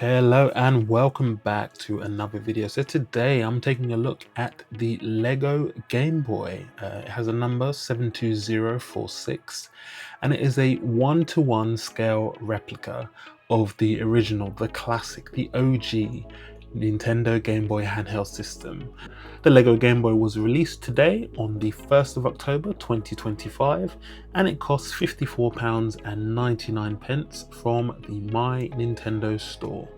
Hello and welcome back to another video. So today I'm taking a look at the Lego Game Boy. It has a number 72046 and it is a 1:1 scale replica of the original, the classic, the OG Nintendo Game Boy handheld system. The Lego Game Boy was released today on the 1st of October 2025 and it costs £54.99 from the My Nintendo store.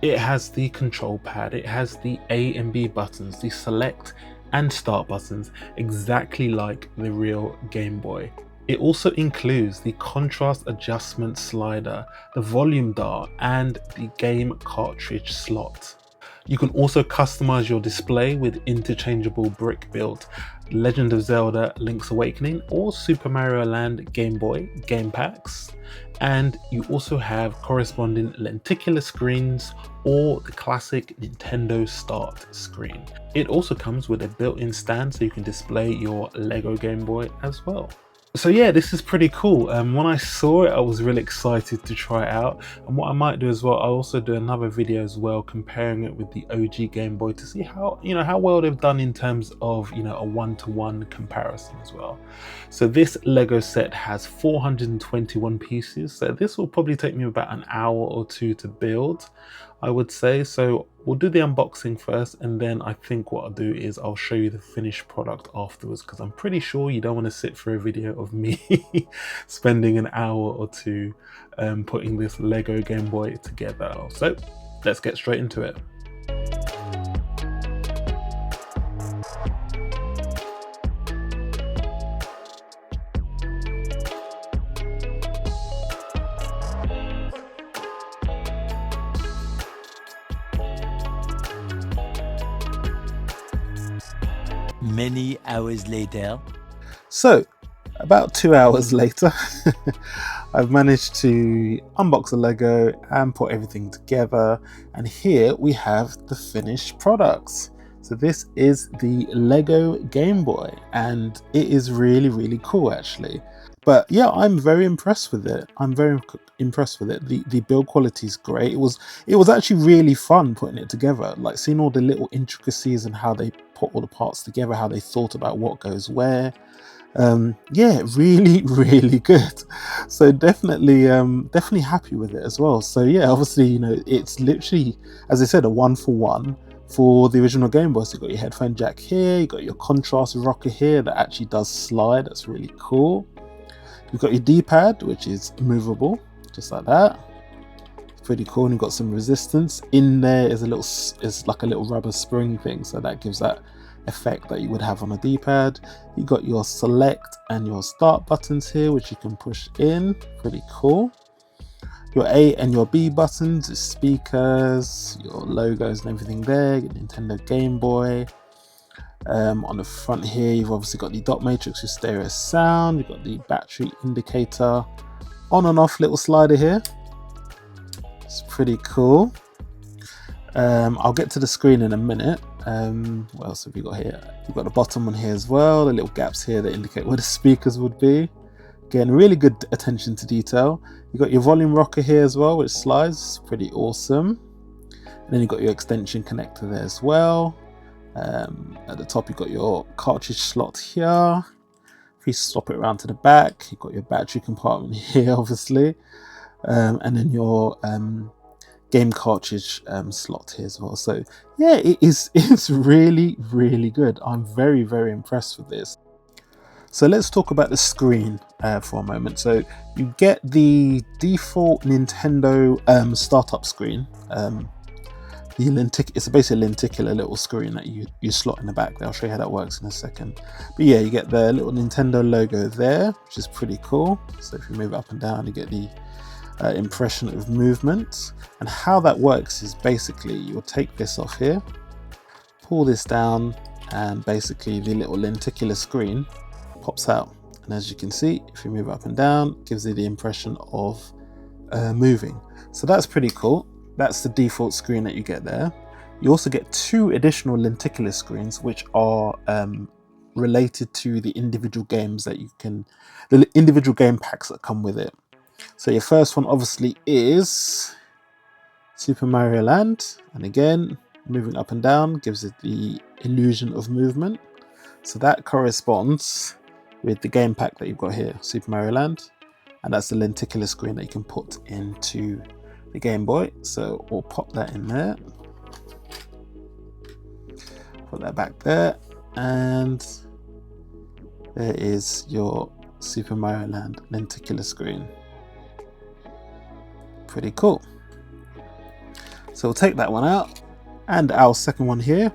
It has the control pad, it has the A and B buttons, the select and start buttons, exactly like the real Game Boy. It also includes the contrast adjustment slider, the volume dial and the game cartridge slot. You can also customize your display with interchangeable brick build, Legend of Zelda Link's Awakening or Super Mario Land Game Boy Game Paks, and you also have corresponding lenticular screens or the classic Nintendo Start screen. It also comes with a built-in stand so you can display your Lego Game Boy as well. So yeah, this is pretty cool. When I saw it, I was really excited to try it out. And what I might do as well, I'll also do another video as well, comparing it with the OG Game Boy to see how well they've done in terms of, a one-to-one comparison as well. So this Lego set has 421 pieces. So this will probably take me about an hour or two to build, I would say. So we'll do the unboxing first, and then I think what I'll do is I'll show you the finished product afterwards, because I'm pretty sure you don't want to sit for a video of me spending an hour or two putting this Lego Game Boy together. So let's get straight into it. Many hours later. So about 2 hours later, I've managed to unbox the Lego and put everything together, and here we have the finished products. So this is the Lego Game Boy and it is really cool actually. But yeah, I'm very impressed with it. I'm very impressed with it. The build quality is great. It was actually really fun putting it together, like seeing all the little intricacies and how they put all the parts together, how they thought about what goes where. Yeah, really good. So definitely happy with it as well. So yeah, obviously, it's literally, as I said, a 1-for-1 for the original Game Boy. So you've got your headphone jack here, you've got your contrast rocker here that actually does slide. That's really cool. You've got your D-pad, which is movable, just like that. Pretty cool. And you've got some resistance. In there is like a little rubber spring thing, so that gives that effect that you would have on a D-pad. You got your select and your start buttons here, which you can push in. Pretty cool. Your A and your B buttons, speakers, your logos and everything there. Your Nintendo Game Boy. On the front here, you've obviously got the dot matrix with stereo sound. You've got the battery indicator, on and off little slider here. It's pretty cool. I'll get to the screen in a minute. What else have we got here? We've got the bottom one here as well, the little gaps here that indicate where the speakers would be. Again, really good attention to detail. You've got your volume rocker here as well, which slides, pretty awesome. And then you've got your extension connector there as well. At the top you've got your cartridge slot here. If you swap it around to the back, you've got your battery compartment here obviously, and then your game cartridge slot here as well. So yeah, it's really good. I'm very impressed with this. So let's talk about the screen for a moment. So you get the default Nintendo startup screen. It's basically a lenticular little screen that you slot in the back there. I'll show you how that works in a second. But yeah, you get the little Nintendo logo there, which is pretty cool. So if you move it up and down, you get the impression of movement. And how that works is basically you'll take this off here, pull this down, and basically the little lenticular screen pops out. And as you can see, if you move up and down, it gives you the impression of moving. So that's pretty cool. That's the default screen that you get there. You also get 2 additional lenticular screens, which are related to the individual games that the individual game packs that come with it. So your first one obviously is Super Mario Land, and again, moving up and down gives it the illusion of movement. So that corresponds with the game pack that you've got here, Super Mario Land, and that's the lenticular screen that you can put into the Game Boy. So we'll pop that in there, put that back there, and there is your Super Mario Land lenticular screen. Pretty cool. So we'll take that one out, and our second one here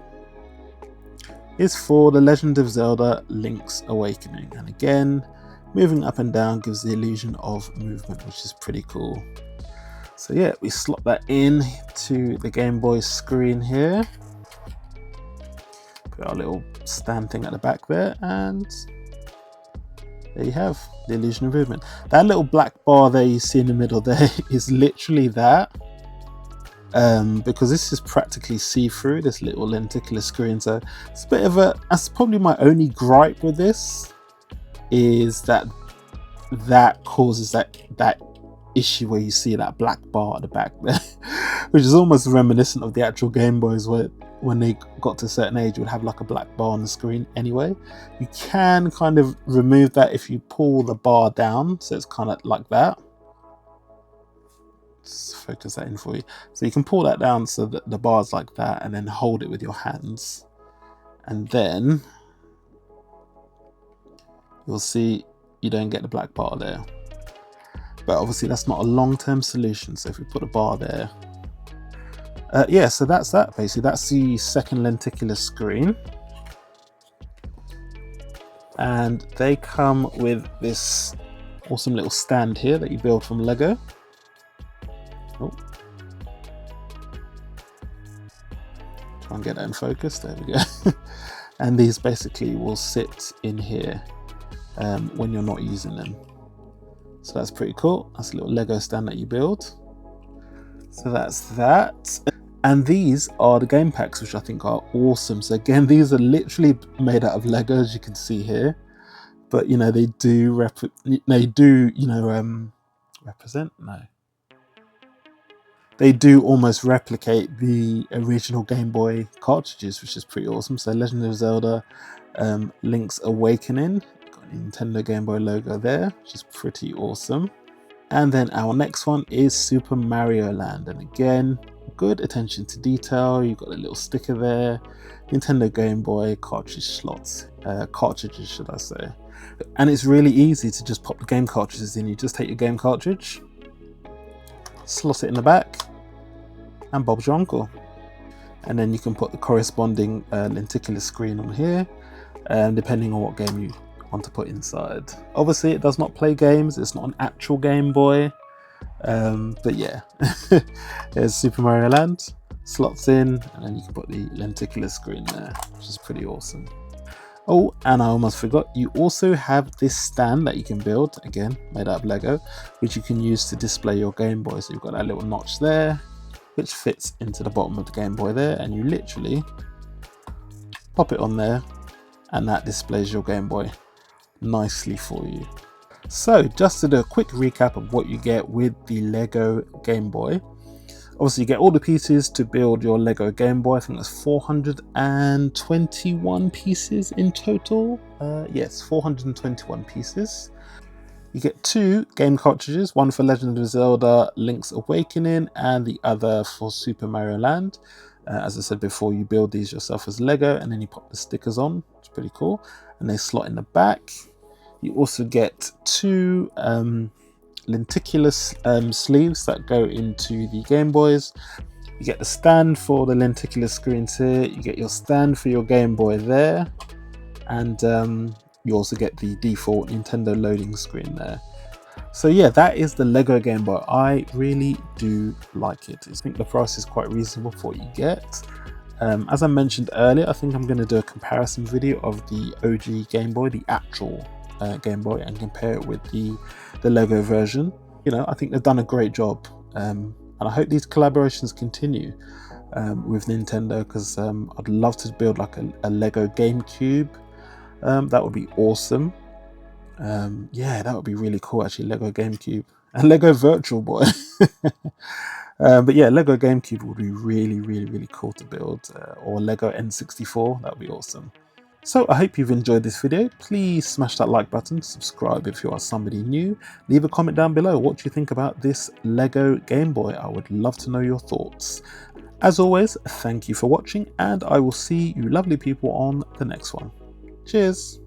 is for The Legend of Zelda Link's Awakening, and again, moving up and down gives the illusion of movement, which is pretty cool. So yeah, we slot that in to the Game Boy screen here, put our little stand thing at the back there, and there you have the illusion of movement. That little black bar there you see in the middle there is literally that, because this is practically see-through, this little lenticular screen. So it's a bit of a, that's probably my only gripe with this, is that causes that issue where you see that black bar at the back there, which is almost reminiscent of the actual Game Boys, where when they got to a certain age, it would have like a black bar on the screen anyway. You can kind of remove that if you pull the bar down, so it's kind of like that. Let's focus that in for you. So you can pull that down so that the bar's like that, and then hold it with your hands, and then you'll see you don't get the black bar there. But obviously that's not a long-term solution, so if we put a bar there, yeah, so that's that basically. That's the second lenticular screen, and they come with this awesome little stand here that you build from Lego. Oh, try and get that in focus, there we go. And these basically will sit in here when you're not using them. So that's pretty cool. That's a little Lego stand that you build. So that's that. And these are the game packs, which I think are awesome. So again, these are literally made out of Lego, as you can see here. But you know, they do represent. No. They do almost replicate the original Game Boy cartridges, which is pretty awesome. So Legend of Zelda Link's Awakening, got a Nintendo Game Boy logo there, which is pretty awesome. And then our next one is Super Mario Land, and again, good attention to detail. You've got a little sticker there, Nintendo Game Boy cartridge slots, cartridges should I say. And it's really easy to just pop the game cartridges in. You just take your game cartridge, slot it in the back, and Bob's your uncle. And then you can put the corresponding lenticular screen on here, depending on what game you want to put inside. Obviously it does not play games, it's not an actual Game Boy, but yeah. There's Super Mario Land, slots in, and then you can put the lenticular screen there, which is pretty awesome. Oh, and I almost forgot, you also have this stand that you can build, again made out of Lego, which you can use to display your Game Boy. So you've got that little notch there, which fits into the bottom of the Game Boy there, and you literally pop it on there, and that displays your Game Boy nicely for you. So just to do a quick recap of what you get with the Lego Game Boy. Obviously you get all the pieces to build your Lego Game Boy. I think that's 421 pieces in total. Yes, 421 pieces. You get 2 game cartridges, one for Legend of Zelda Link's Awakening and the other for Super Mario Land. As I said before, you build these yourself as Lego, and then you pop the stickers on. It's pretty cool, and they slot in the back. You also get 2 lenticular sleeves that go into the Game Boys. You get the stand for the lenticular screens here. You get your stand for your Game Boy there, and you also get the default Nintendo loading screen there. So yeah, that is the Lego Game Boy. I really do like it. I think the price is quite reasonable for what you get. As I mentioned earlier, I think I'm going to do a comparison video of the OG Game Boy, the actual Game Boy, and compare it with the Lego version. You know, I think they've done a great job, and I hope these collaborations continue with Nintendo, because I'd love to build like a Lego GameCube. That would be awesome. Yeah, that would be really cool actually, Lego GameCube and Lego Virtual Boy. But yeah, Lego GameCube would be really cool to build, or Lego N64, that would be awesome. So I hope you've enjoyed this video. Please smash that like button, subscribe if you are somebody new, leave a comment down below what you think about this Lego Game Boy. I would love to know your thoughts. As always, thank you for watching, and I will see you lovely people on the next one. Cheers!